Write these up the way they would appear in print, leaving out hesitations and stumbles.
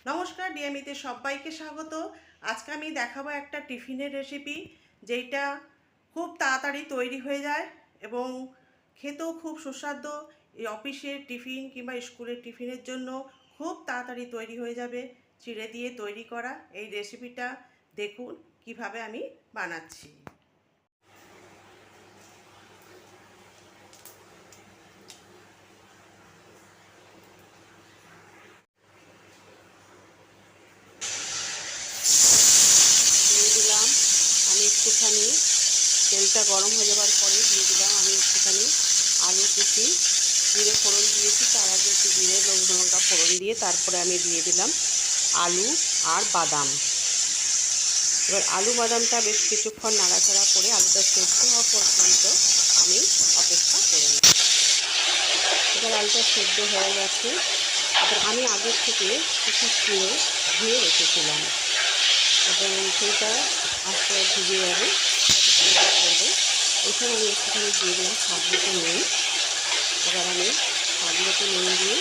নমস্কার, ডিএমিতে সবাইকে স্বাগত। আজকে আমি দেখাবো একটা টিফিনের রেসিপি, যেটা খুব তাড়াতাড়ি তৈরি হয়ে যায় এবং খেতেও খুব সুস্বাদু। এই অফিসের টিফিন কিংবা স্কুলের টিফিনের জন্য খুব তাড়াতাড়ি তৈরি হয়ে যাবে। চিড়ে দিয়ে তৈরি করা এই রেসিপিটা দেখুন কিভাবে আমি বানাচ্ছি। দিয়ে দিলাম আমি একটুখানি, তেলটা গরম হয়ে যাওয়ার পরে দিয়ে দিলাম আমি একটুখানি আলু কুচি, জিরে ফোড়ন দিয়েছি, তার আগে একটু জিরে লঙ্কা ফোড়ন দিয়ে তারপরে আমি দিয়ে দিলাম আলু আর বাদাম। এবার আলু বাদামটা বেশ কিছুক্ষণ নাড়াচাড়া করে আলুটা সেদ্ধ হওয়া পর্যন্ত আমি অপেক্ষা করে নেব। এবার আলুটা সেদ্ধ হয়ে গেছে। এবার আমি আগের থেকে কিছু চিড়ে ধুয়ে রেখেছিলাম এবং সেইটা আস্তে ভিজিয়ে যাবে করবো। এখানে আমি একটুখানি দিয়ে দিলাম স্বাদ মতো নুন। এবার আমি স্বাদ মতো নুন দিয়ে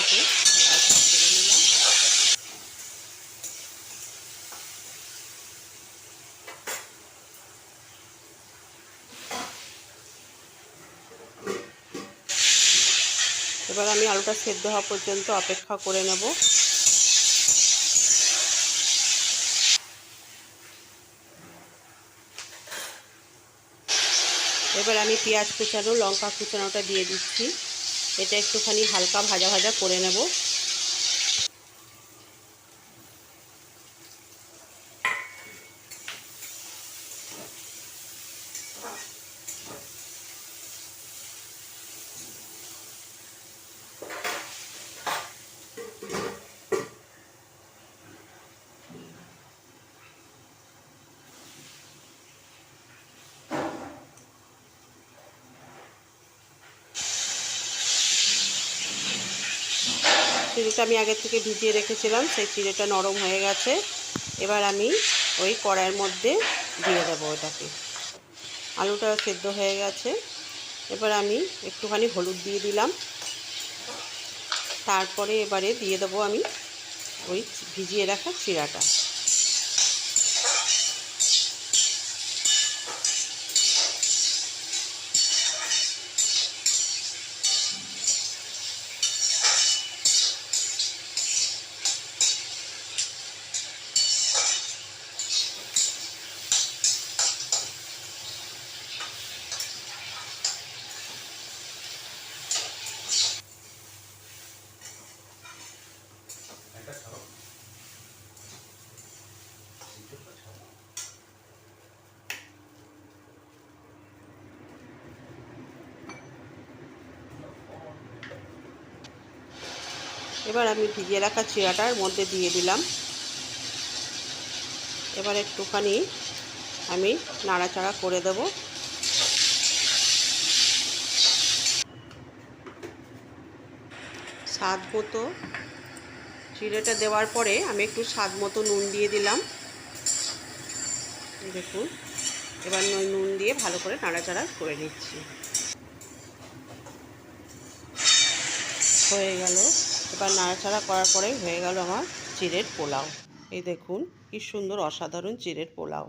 এতে করে নিলাম। এবার আমি আলুটা সেদ্ধ হওয়া পর্যন্ত অপেক্ষা করে নেব। এবার আমি পেঁয়াজ কুচানো, লঙ্কা কুচানোটা দিয়ে দিচ্ছি। এটা একটুখানি হালকা ভাজা ভাজা করে নেব। চিড়েটা আমি আগে থেকে ভিজিয়ে রেখেছিলাম, সেই চিড়েটা নরম হয়ে গেছে। এবার আমি ওই কড়াইয়ের মধ্যে দিয়ে দেবো ওটাকে। আলুটা সেদ্ধ হয়ে গেছে। এবার আমি একটুখানি হলুদ দিয়ে দিলাম। তারপরে এবারে দিয়ে দেবো আমি ওই ভিজিয়ে রাখা চিড়াটা। এবার আমি ভিজিয়ে রাখা চিড়াটার মধ্যে দিয়ে দিলাম। এবার একটুখানি আমি নাড়াচাড়া করে দেব। স্বাদ মতো চিড়েটা দেওয়ার পরে আমি একটু স্বাদ মতো নুন দিয়ে দিলাম। দেখুন, এবার নুন দিয়ে ভালো করে নাড়াচাড়া করে নিচ্ছি। হয়ে গেল। এবার নাড়াচাড়া করার পরে হয়ে গেল আমার চিড়ের পোলাও। এই দেখুন কি সুন্দর অসাধারণ চিড়ের পোলাও।